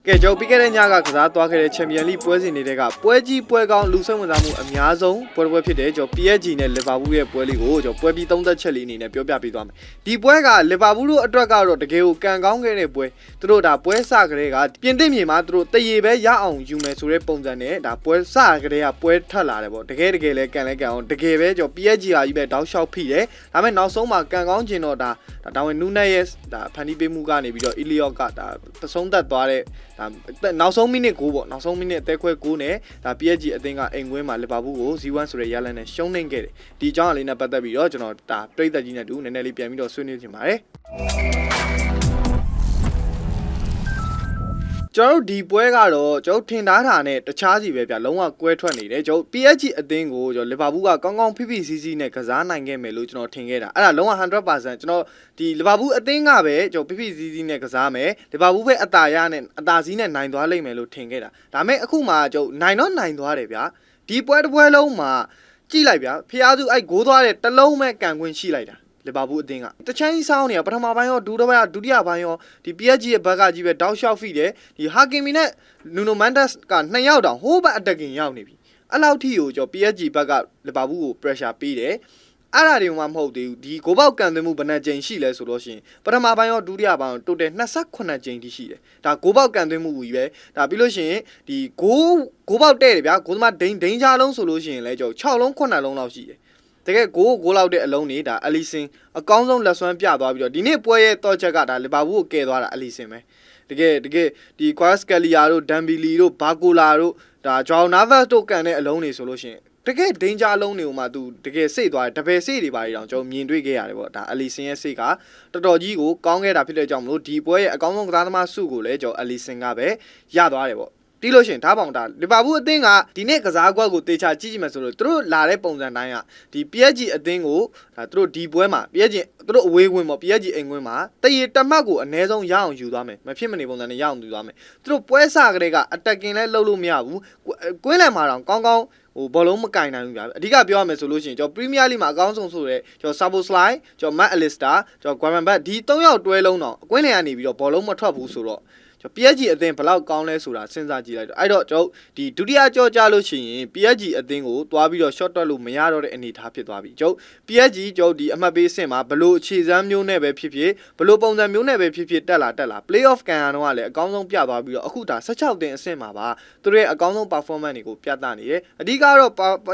ကဲကျွန်တော်ပြီးခဲ့တဲ့ညကကစားသွားခဲ့တဲ့ချန်ပီယံလိပွဲစဉ်တွေကပွဲကြီးပွဲကောင်းလူစိတ်ဝင်စားမှုအများဆုံးပွဲဖြစ်တယ်ကျွန်တော် PSG နဲ့လီဗာပူးရဲ့ပွဲလေးကိုကျွန်တော်ပွဲပြီးသုံးသက်ချက်လေးအနေနဲ့ပြောပြပေးသွားမယ်ဒီပွဲကလီဗာပူးတို့အတွက်ကတော့တကယ်ကိုကန်ကောင်းခဲ့တဲ့ပွဲသူတို့ဒါပွဲစကလေးကပြင်သစ်မြေမှာသူတို့တရေပဲရအောင်ယူမယ်ဆိုတဲ့ပုံစံနဲ့ဒါပွဲစကလေးကပွဲထက်လာတယ်ပေါ့တကယ်လဲကန်လဲကန်အောင်တကယ်ပဲကျွန်တော် PSG ဟာကြီးပဲတောက်လျှောက်ဖိတယ်ဒါပေမဲ့နောက်ဆုံးမှာကန်ကောင်းခြင်းတော့ဒါဝင်နူးနက်ရဲ့ဒါဖန်တီးပေးမှုကနေပြီးတော့အီလီယော့ကဒါသုံးသက်သွားတဲ့ဒါနောက်ဆုံးမိနစ်9ပေါ့နောက်ဆုံးမိနစ်အသက်ခွဲ9နဲ့ဒါ PSG အသင်းကအိမ်ကွင်းမှာလီဗာပူးကို 0-1 ဆိုတဲ့ရလဒ်နဲ့ရှုံးနိမ့်ခဲ့တယ်ဒီအကြောင်းအလေးနဲ့ပတ်သက်ပြီးတော့ကျွန်တော်ဒါပရိသတ်ကြီးနဲ့တူနည်းနည်းလေးပြန်ပြီးတော့ဆွေးနွေးချင်ပါတယ်ကျွန်တော်တို့ဒီပွဲကတော့ကျွန်တော်ထင်ထားတာနဲ့တခြားစီပဲဗျလုံးဝကွဲထွက်နေတယ်ကျွန်တော် PSG အသင်းကိုကျွန်တော်လီဗာပူးကကောင်းကောင်းဖိဖိစီးစီးနဲ့ကစားနိုင်ခဲ့မယ်လို့ကျွန်တော်ထင်ခဲ့တာအဲ့ဒါလုံးဝ 100% ကျွန်တော်ဒီလီဗာပူးအသင်းကပဲကျွန်တော်ဖိဖိစီးစီးနဲ့ကစားမယ်လီဗာပူးပဲအတာရနဲ့အတာစီးနဲ့နိုင်သွားလိမ့်မယ်လို့ထင်ခဲ့တာဒါပေမဲ့အခုမှကျွန်တော်နိုင်တော့နိုင်သွားတယ်ဗျဒီပွဲတစ်ပွဲလုံးမှာကြည့်လိုက်ဗျဖျားစုအဲ့ဂိုးသွားတဲ့တလုံးမဲ့ကန်ခွင့်ရှိလိုက်တာလီဗာပူးအသင်းကတချမ်းကြီးစောင်းနေတာပထမပိုင်းရောဒုတိယပိုင်းရောဒီ PSG ရဲ့ဘက်ကကြီးပဲတောက်လျှောက်ဖိတယ်ဒီဟာကင်မီနဲ့နူနိုမန်ဒက်စ်က2ယောက်တောင်ဟိုးဘက်အတက်ကင်ရောက်နေပြီအဲ့လောက်ထိကိုကျွန်တော် PSG ဘက်ကလီဗာပူးကို pressure ပေးတယ်အဲ့ဒါတွေမှမဟုတ်သေးဘူးဒီဂိုးပေါက်ကန်သွင်းမှုဘယ်နှကြိမ်ရှိလဲဆိုလို့ရှိရင်ပထမပိုင်းရောဒုတိယပိုင်းရောတိုတယ်28ကြိမ်ထိရှိတယ်ဒါဂိုးပေါက်ကန်သွင်းမှုကြီးပဲဒါပြီးလို့ရှိရင်ဒီဂိုးပေါက်တဲ့တယ်ဗျာဂိုးသမားဒိန်ချာလုံးဆိုလို့ရှိရင်လဲကျွန်တော်6လုံး9လုံးလောက်ရှိတယ်တကယ်ဂိုးလောက်တဲ့အလုံးတွေဒါအလီဆင်အကောင်းဆုံးလက်စွမ်းပြသွားပြီးတော့ဒီနေ့ပွဲရဲ့တော့ချက်ကဒါလီဗာပူးကိုကယ်သွားတာအလီဆင်ပဲတကယ်ဒီကွာစကလီယာတို့ဒမ်ဘီလီတို့ဘာကိုလာတို့ဒါဂျောင်နာဗတ်တို့ကန်တဲ့အလုံးတွေဆိုလို့ရှိရင်တကယ်ဒိန်ဂျာလုံးတွေကိုမှသူတကယ်စိတ်သွားတယ်တပယ်စိတ်တွေပါတောင်ကျွန်တော်မြင်တွေ့ခဲ့ရတယ်ပေါ့ဒါအလီဆင်ရဲ့စိတ်ကတော်တော်ကြီးကိုကောင်းခဲ့တာဖြစ်တဲ့ကြောင့်မလို့ဒီပွဲရဲ့အကောင်းဆုံးကစားသမားစုကိုလည်းကျွန်တော်အလီဆင်ကပဲရသွားတယ်ပေါ့ပြီးလို့ရှိရင်ဓာတ်ပေါင်ဒါလီဗာပူးအသင်းကဒီနေ့ကစားကွက်ကိုတေချာကြည့်ကြည့်မယ်ဆိုလို့သူတို့လာတဲ့ပုံစံတိုင်းကဒီ PSG အသင်းကိုဒါသူတို့ဒီပွဲမှာ PSG သူတို့အဝေးကွင်းပေါ့ PSG အိမ်ကွင်းမှာတရေတမတ်ကိုအနည်းဆုံးရအောင်ယူသွားမယ်မဖြစ်မနေပုံစံနဲ့ရအောင်ယူသွားမယ်သူတို့ပွဲစကလေးကအတက်ကင်လဲလှုပ်လို့မရဘူးကွင်းလယ်မှာတော့ကောင်းကောင်းဟိုဘောလုံးမကင်နိုင်ဘူးဗျာအဓိကပြောရမယ်ဆိုလို့ရှိရင်ကျွန်တော် Premier League မှာအကောင်းဆုံးဆိုတဲ့ကျွန်တော် Szoboszlai ကျွန်တော် Matt Allister ကျွန်တော် Graham Bell ဒီ3ယောက်တွဲလုံးတော့အကွင်းလယ်ကနေပြီးတော့ဘောလုံးမထွက်ဘူးဆိုတော့PSG အသင်းဘယ်လောက်ကောင်းလဲဆိုတာစဉ်းစားကြည့်လိုက်တော့အဲ့တော့ကျွန်တော်ဒီဒုတိယကြောကြလို့ရှိရင် PSG အသင်းကိုတွားပြီးတော့ short တွက်လို့မရတော့တဲ့အနေအထားဖြစ်သွားပြီကျွန်တော် PSG ကျွန်တော်ဒီအမှတ်ပေးအဆင့်မှာဘလို့အခြေစမ်းမျိုးနဲ့ပဲဖြစ်ဖြစ်ဘလို့ပုံစံမျိုးနဲ့ပဲဖြစ်ဖြစ်တက်လာ playoff ကန်ရတော့ကလည်းအကောင်းဆုံးပြသွားပြီးတော့အခုဒါ16တင်အဆင့်မှာပါသူတို့ရဲ့အကောင်းဆုံး performance တွေကိုပြသနေတယ်အဓိကတော့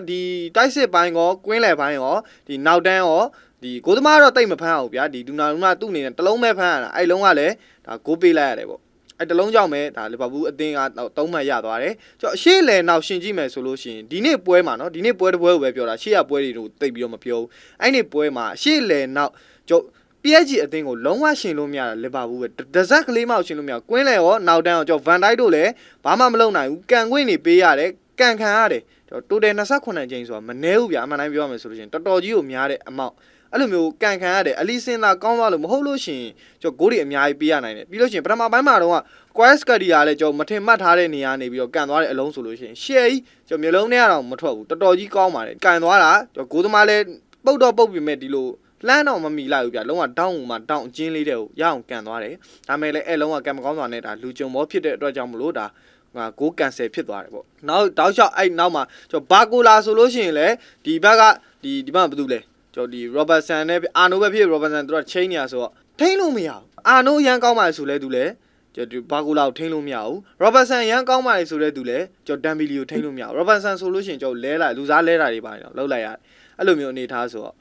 ဒီတိုက်စစ်ပိုင်းရောကွင်းလယ်ပိုင်းရောဒီနောက်တန်းရောဒီကိုသမားတော့တိတ်မဖမ်းအောင်ဗျာဒီဒူနာသူ့အနေနဲ့တလုံးပဲဖမ်းရတာအဲ့လုံးကလည်းဒါဂိုးပေးလိုက်ရတယ်ပေါ့အဲ့တလုံးကြောင့်ပဲဒါလီဗာပူးအသင်းက3မှတ်ရသွားတယ်ကျွန်တော်အရှိလေနောက်ရှင်ကြည့်မယ်ဆိုလို့ရှိရင်ဒီနေ့ပွဲမှာနော်ဒီနေ့ပွဲတစ်ပွဲကိုပဲပြောတာရှေ့ရပွဲတွေကိုတိတ်ပြီးတော့မပြောဘူးအဲ့ဒီပွဲမှာအရှိလေနောက်ကျွန်တော် PSG အသင်းကိုလုံးဝရှင်လို့မရတာလီဗာပူးပဲဒဇက်ကလေးမှရှင်လို့မရကွင်းလေရောနောက်တန်းရောကျွန်တော်ဗန်ဒိုက်တို့လည်းဘာမှမလုပ်နိုင်ဘူးကန်ခွင့်နေပေးရတယ်ကန်ခံရတယ်ကျွန်တော်တိုတယ်28ကြိမ်ဆိုတာမနှဲဘူးဗျာအမှန်တိုင်းပြောရမယ်ဆိုလို့ရှိရင်တော်တော်ကြီးကိုများတဲ့အမောက်အဲ့လိုမျိုးကန်ခံရတယ်အလီစင်သာကောင်းသွားလို့မဟုတ်လို့ရှိရင်ကျွန်တော်ဂိုးတွေအများကြီးပေးရနိုင်တယ်ပြီးလို့ရှိရင်ပထမပိုင်းမှာတော့ကွာစကဒီယာလည်းကျွန်တော်မထင်မှတ်ထားတဲ့နေရာနေပြီးတော့ကန်သွားတဲ့အလုံးဆိုလို့ရှိရင်ရှယ်ကြီးကျွန်တော်မျိုးလုံးထဲကတော့မထွက်ဘူးတော်တော်ကြီးကောင်းပါတယ်ကန်သွားတာကျွန်တော်ဂိုးသမားလည်းပုတ်တော့ပုတ်ပြီမဲ့ဒီလိုလှမ်းတော့မမီလိုက်ဘူးဗျလုံးဝတောင်းမှတောင်းအချင်းလေးတဲ့ကိုရအောင်ကန်သွားတယ်ဒါမဲ့လည်းအဲ့လုံးကကန်မကောင်းစွာနဲ့ဒါလူကြုံမောဖြစ်တဲ့အတွက်ကြောင့်မလို့ဒါဂိုးကန်ဆယ်ဖြစ်သွားတယ်ပေါ့နောက်တောက်လျှောက်အဲ့နောက်မှာကျွန်တော်ဘာကိုလာဆိုလို့ရှိရင်လည်းဒီဘက်ကဒီဘက်ဘာတူလဲကျွန်တော်ဒီ Robertson နဲ့အာနိုပဲဖြစ် Robertson သူကချိန်နေရဆိုတော့ထိန်းလို့မရဘူးအာနိုရန်ကောင်းပါလေဆိုလဲသူလဲကျွန်တော်ဘာကူလာကိုထိန်းလို့မရဘူး Robertson ရန်ကောင်းပါလေဆိုလဲသူလဲကျွန်တော်ဒမ်ဘီလီကိုထိန်းလို့မရဘူး Robertson ဆိုလို့ရှိရင်ကျွန်တော်လဲလိုက်လူစားလဲတာတွေပါတော့လောက်လိုက်ရတယ်အဲ့လိုမျိုးအနေထားဆိုတော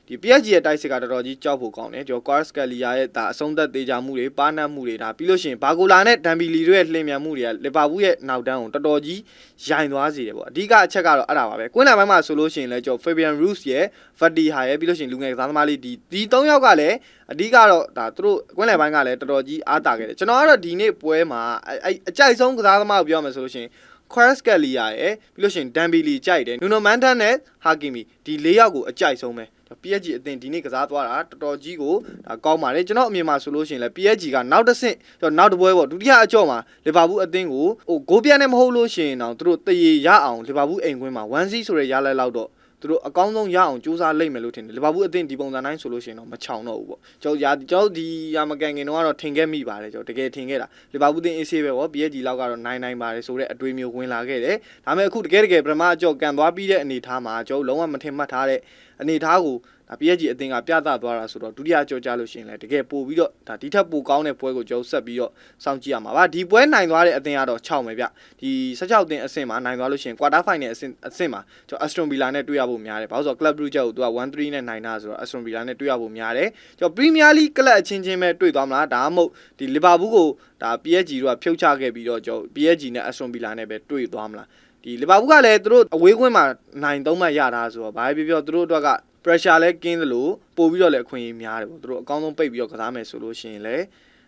့ဒီ PSG ရဲ့တိုက်စစ်ကတော်တော်ကြီးကြောက်ဖို့ကောင်းတယ်ကျွန်တော် Kvaratskhelia ရဲ့ဒါအဆုံးသက်သေးကြမှုတွေပါနတ်မှုတွေဒါပြီးလို့ရှိရင်ဘာကိုလာနဲ့ဒမ်ဘီလီတို့ရဲ့လှည့်မြန်မှုတွေကလီဗာပူးရဲ့နောက်တန်းကိုတော်တော်ကြီးရိုင်သွားစေတယ်ပေါ့အဓိကအချက်ကတော့အဲ့ဒါပါပဲကွင်းလယ်ပိုင်းမှာဆိုလို့ရှိရင်လည်းကျွန်တော် Fabian Ruiz ရဲ့ Fatiha ရဲ့ပြီးလို့ရှိရင်လူငယ်ကစားသမားလေးဒီ3ယောက်ကလည်းအဓိကတော့ဒါသူတို့ကွင်းလယ်ပိုင်းကလည်းတော်တော်ကြီးအားတာခဲ့တယ်ကျွန်တော်ကတော့ဒီနေ့ပွဲမှာအကြိုက်ဆုံးကစားသမားကိုပြောမယ်ဆိုလို့ရှိရင်Kvaratskhelia ရဲ့ပြီးလို့ရှိရင်ဒမ်ဘီလီကြိုက်တယ်နူနိုမန်ဒန်နဲ့ဟာကီမီဒီ4ယောက်ကိုအကြိုက်ဆုံးပဲ PSG အသင်းဒီနေ့ကစားသွားတာတော်တော်ကြီးကိုဒါကောင်းပါတယ်ကျွန်တော်အမြင်မှာဆိုလို့ရှိရင်လည်း PSG ကနောက်တစ်ဆင့်နောက်တစ်ပွဲပေါ့ဒုတိယအကြော့မှာလီဗာပူးအသင်းကိုဟိုဂိုးပြတ်နဲ့မဟုတ်လို့ရှိရင်တော့သူတို့တရေရအောင်လီဗာပူးအိမ်ကွင်းမှာ1-0ဆိုတဲ့ရလိုက်လောက်တော့သူ သူတို့အကောင်းဆုံးရအောင်စူးစမ်းလိမ့်မယ်လို့ထင်တယ်လီဗာပူးအသင်းဒီပုံစံတိုင်းဆိုလို့ရှိရင်တော့မချောင်တော့ဘူးပေါ့ကျွန်တော်ဒီရာမကန်ခင်တော့ထင်ခဲ့မိပါတယ်ကျွန်တော်တကယ်ထင်ခဲ့တာလီဗာပူးအသင်း AC ပဲပေါ့ PSG လောက်ကတော့9-9ပါတယ်ဆိုတဲ့အတွေးမျိုးဝင်လာခဲ့တယ်ဒါပေမဲ့အခုတကယ်ပထမအကြော့ကန်သွားပြီးတဲ့အနေအထားမှာကျွန်တော်လုံးဝမထင်မှတ်ထားတဲ့အနေအထားကိုဒါ PSG အသင်းကပြသသွားတာဆိုတော့ဒုတိယကြောကြလို့ရှိရင်လည်းတကယ်ပို့ပြီးတော့ဒါဒီထက်ပိုကောင်းတဲ့ပွဲကိုကျွန်တော်ဆက်ပြီးတော့စောင့်ကြည့်ရမှာပါဒီပွဲနိုင်သွားတဲ့အသင်းကတော့6မယ်ဗျဒီ16အသင်းအဆင့်မှာနိုင်သွားလို့ရှိရင် quarter final အဆင့်မှာကျွန်တော် Aston Villa နဲ့တွေ့ရဖို့များတယ်ဘာလို့ဆိုတော့ Club Brugge ကိုသူက 1-3 နဲ့နိုင်တာဆိုတော့ Aston Villa နဲ့တွေ့ရဖို့များတယ်ကျွန်တော် Premier League ကလပ်အချင်းချင်းပဲတွေ့သွားမလားဒါမှမဟုတ်ဒီ Liverpool ကိုဒါ PSG တို့ကဖြုတ်ချခဲ့ပြီးတော့ကျွန်တော် PSG နဲ့ Aston Villa နဲ့ပဲတွေ့သွားမလားဒီ Liverpool ကလည်းသူတို့အဝေးကွင်းမှာနိုင်3မှတ်ရတာဆိုတော့ဘာပဲပြောသူတို့အတွက်ကpressure လဲကင်းသလိုပို့ပြီးတော့လည်းအခွင့်အရေးများတယ်ပေါ့သူတို့အကောင်းဆုံးပိတ်ပြီးတော့ကစားမယ်ဆိုလို့ရှိရင်လည်း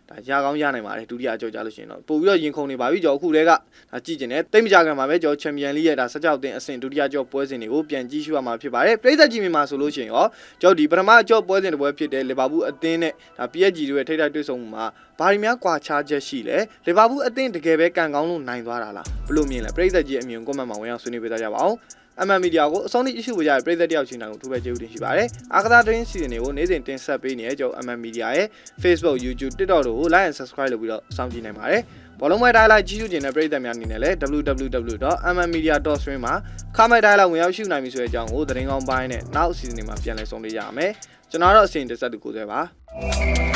ဒါရကောင်းရနိုင်ပါတယ်ဒုတိယအကြောကြလို့ရှိရင်တော့ပို့ပြီးတော့ရင်ခုန်နေပါပြီကျွန်တော်အခုတည်းကဒါကြည့်ကျင်တယ်တိတ်မကြခင်မှာပဲကျွန်တော်ချန်ပီယံလိရဲ့ဒါ16တင်အဆင့်ဒုတိယကြောပွဲစဉ်တွေကိုပြန်ကြည့်ရှုရမှာဖြစ်ပါတယ်ပြည်သက်ကြီးမြန်မာဆိုလို့ရှိရင်ရောကျွန်တော်ဒီပထမအကြောပွဲစဉ်တစ်ပွဲဖြစ်တဲ့လီဗာပူးအသင်းနဲ့ဒါ PSG တို့ရဲ့ထိပ်တိုက်တွေ့ဆုံမှုမှာဘာတွေများကွာခြားချက်ရှိလဲလီဗာပူးအသင်းတကယ်ပဲကန်ကောင်းလို့နိုင်သွားတာလားဘယ်လိုမြင်လဲပြည်သက်ကြီးအမြင်ကွန်မန့်မှာဝင်အောင်ဆွေးနွေးပေးကြပါအောင်MM Media ကိုအဆုံးထိကြည့်ရှုပေးကြတဲ့ပရိသတ်တယောက်ချင်းတိုင်းကိုထိုးပဲကျေးဇူးတင်ရှိပါတယ်။အားကစားသတင်းစီစဉ်တွေကိုနေ့စဉ်တင်ဆက်ပေးနေတဲ့ကျွန်တော် MM Media ရဲ့ Facebook, YouTube, TikTok တို့ကို like and subscribe လုပ်ပြီးတော့စောင့်ကြည့်နိုင်ပါတယ်။ဘောလုံးပွဲတိုင်းလိုက်ကြည့်ရှုနေတဲ့ပရိသတ်များအနေနဲ့လည်း www.mmmedia.stream မှာခမိုက်တိုင်းလိုက်ဝင်ရောက်ရှုနိုင်ပြီဆိုတဲ့အကြောင်းကိုသတင်းကောင်းပိုင်းနဲ့နောက်အစီအစဉ်တွေမှာပြန်လည်ဆုံးဖြတ်ရမယ်။ကျွန်တော်တော့အစီအစဉ်တက်ဆက်သူကိုယ်စားပါ။